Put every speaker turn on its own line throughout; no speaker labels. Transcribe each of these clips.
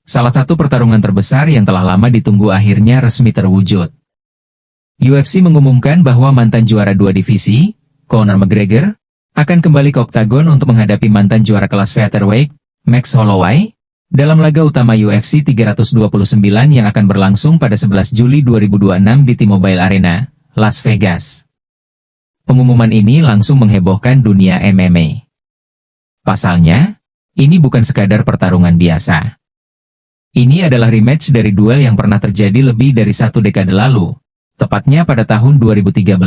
salah satu pertarungan terbesar yang telah lama ditunggu akhirnya resmi terwujud. UFC mengumumkan bahwa mantan juara 2 divisi, Conor McGregor, akan kembali ke oktagon untuk menghadapi mantan juara kelas featherweight, Max Holloway, dalam laga utama UFC 329 yang akan berlangsung pada 11 Juli 2026 di T-Mobile Arena, Las Vegas. Pengumuman ini langsung menghebohkan dunia MMA. Pasalnya, ini bukan sekadar pertarungan biasa. Ini adalah rematch dari duel yang pernah terjadi lebih dari 1 dekade lalu, tepatnya pada tahun 2013.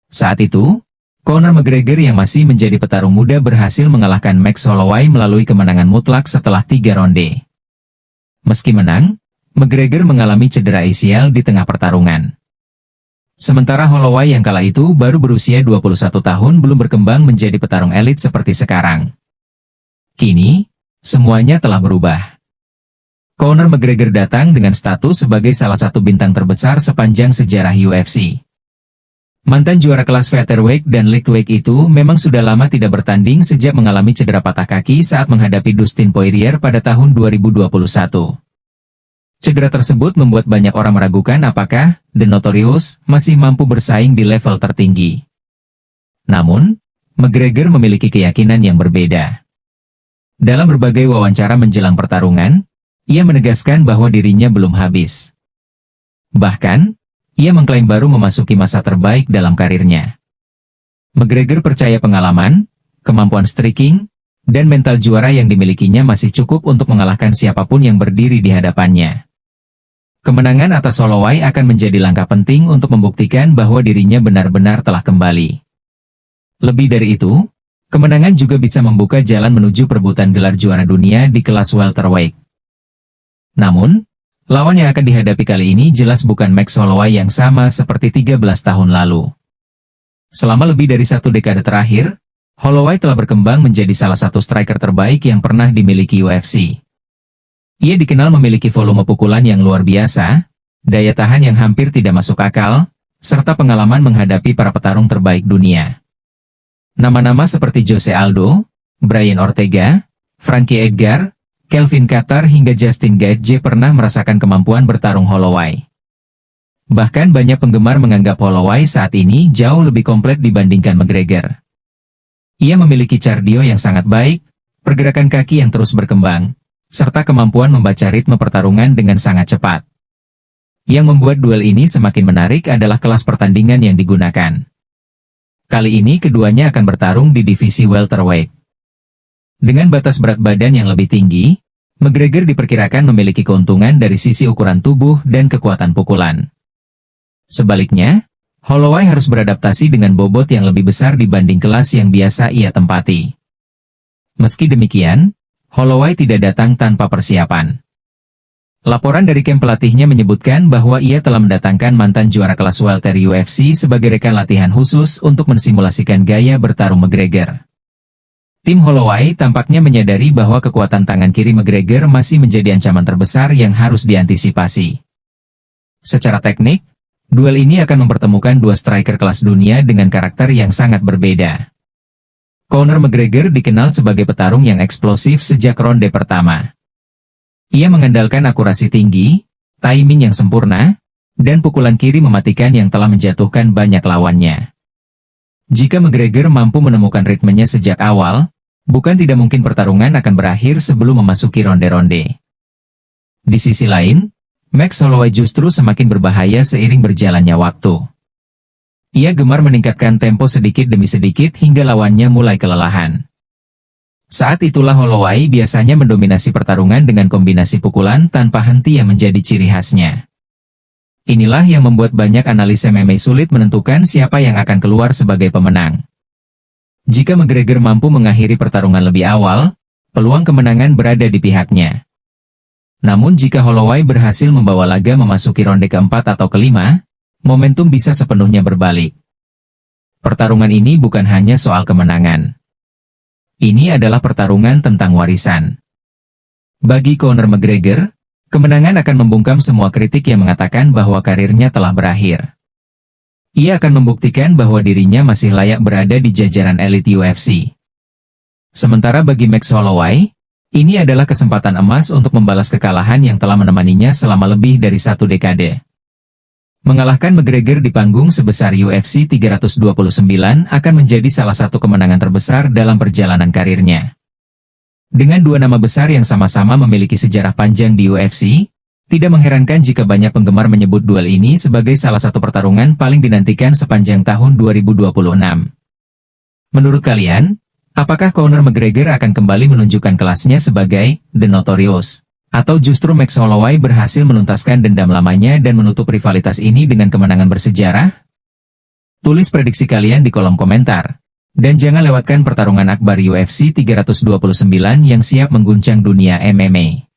Saat itu, Conor McGregor yang masih menjadi petarung muda berhasil mengalahkan Max Holloway melalui kemenangan mutlak setelah 3 ronde. Meski menang, McGregor mengalami cedera ACL di tengah pertarungan. Sementara Holloway yang kala itu baru berusia 21 tahun belum berkembang menjadi petarung elit seperti sekarang. Kini, semuanya telah berubah. Conor McGregor datang dengan status sebagai salah satu bintang terbesar sepanjang sejarah UFC. Mantan juara kelas featherweight dan lightweight itu memang sudah lama tidak bertanding sejak mengalami cedera patah kaki saat menghadapi Dustin Poirier pada tahun 2021. Cedera tersebut membuat banyak orang meragukan apakah The Notorious masih mampu bersaing di level tertinggi. Namun, McGregor memiliki keyakinan yang berbeda. Dalam berbagai wawancara menjelang pertarungan, ia menegaskan bahwa dirinya belum habis. Bahkan, ia mengklaim baru memasuki masa terbaik dalam karirnya. McGregor percaya pengalaman, kemampuan striking, dan mental juara yang dimilikinya masih cukup untuk mengalahkan siapapun yang berdiri di hadapannya. Kemenangan atas Holloway akan menjadi langkah penting untuk membuktikan bahwa dirinya benar-benar telah kembali. Lebih dari itu, kemenangan juga bisa membuka jalan menuju perebutan gelar juara dunia di kelas welterweight. Namun, lawan yang akan dihadapi kali ini jelas bukan Max Holloway yang sama seperti 13 tahun lalu. Selama lebih dari 1 dekade terakhir, Holloway telah berkembang menjadi salah satu striker terbaik yang pernah dimiliki UFC. Ia dikenal memiliki volume pukulan yang luar biasa, daya tahan yang hampir tidak masuk akal, serta pengalaman menghadapi para petarung terbaik dunia. Nama-nama seperti Jose Aldo, Brian Ortega, Frankie Edgar, Kelvin Kattar hingga Justin Gaethje pernah merasakan kemampuan bertarung Holloway. Bahkan banyak penggemar menganggap Holloway saat ini jauh lebih komplit dibandingkan McGregor. Ia memiliki cardio yang sangat baik, pergerakan kaki yang terus berkembang, serta kemampuan membaca ritme pertarungan dengan sangat cepat. Yang membuat duel ini semakin menarik adalah kelas pertandingan yang digunakan. Kali ini keduanya akan bertarung di divisi welterweight. Dengan batas berat badan yang lebih tinggi, McGregor diperkirakan memiliki keuntungan dari sisi ukuran tubuh dan kekuatan pukulan. Sebaliknya, Holloway harus beradaptasi dengan bobot yang lebih besar dibanding kelas yang biasa ia tempati. Meski demikian, Holloway tidak datang tanpa persiapan. Laporan dari kamp pelatihnya menyebutkan bahwa ia telah mendatangkan mantan juara kelas welter UFC sebagai rekan latihan khusus untuk mensimulasikan gaya bertarung McGregor. Tim Holloway tampaknya menyadari bahwa kekuatan tangan kiri McGregor masih menjadi ancaman terbesar yang harus diantisipasi. Secara teknik, duel ini akan mempertemukan dua striker kelas dunia dengan karakter yang sangat berbeda. Conor McGregor dikenal sebagai petarung yang eksplosif sejak ronde pertama. Ia mengandalkan akurasi tinggi, timing yang sempurna, dan pukulan kiri mematikan yang telah menjatuhkan banyak lawannya. Jika McGregor mampu menemukan ritmenya sejak awal, bukan tidak mungkin pertarungan akan berakhir sebelum memasuki ronde-ronde. Di sisi lain, Max Holloway justru semakin berbahaya seiring berjalannya waktu. Ia gemar meningkatkan tempo sedikit demi sedikit hingga lawannya mulai kelelahan. Saat itulah Holloway biasanya mendominasi pertarungan dengan kombinasi pukulan tanpa henti yang menjadi ciri khasnya. Inilah yang membuat banyak analis MMA sulit menentukan siapa yang akan keluar sebagai pemenang. Jika McGregor mampu mengakhiri pertarungan lebih awal, peluang kemenangan berada di pihaknya. Namun jika Holloway berhasil membawa laga memasuki ronde keempat atau kelima, momentum bisa sepenuhnya berbalik. Pertarungan ini bukan hanya soal kemenangan. Ini adalah pertarungan tentang warisan. Bagi Conor McGregor, kemenangan akan membungkam semua kritik yang mengatakan bahwa karirnya telah berakhir. Ia akan membuktikan bahwa dirinya masih layak berada di jajaran elit UFC. Sementara bagi Max Holloway, Ini adalah kesempatan emas untuk membalas kekalahan yang telah menemaninya selama lebih dari 1 dekade. Mengalahkan McGregor di panggung sebesar UFC 329 akan menjadi salah satu kemenangan terbesar dalam perjalanan karirnya. Dengan dua nama besar yang sama-sama memiliki sejarah panjang di UFC, tidak mengherankan jika banyak penggemar menyebut duel ini sebagai salah satu pertarungan paling dinantikan sepanjang tahun 2026. Menurut kalian, apakah Conor McGregor akan kembali menunjukkan kelasnya sebagai The Notorious? Atau justru Max Holloway berhasil menuntaskan dendam lamanya dan menutup rivalitas ini dengan kemenangan bersejarah? Tulis prediksi kalian di kolom komentar. Dan jangan lewatkan pertarungan akbar UFC 329 yang siap mengguncang dunia MMA.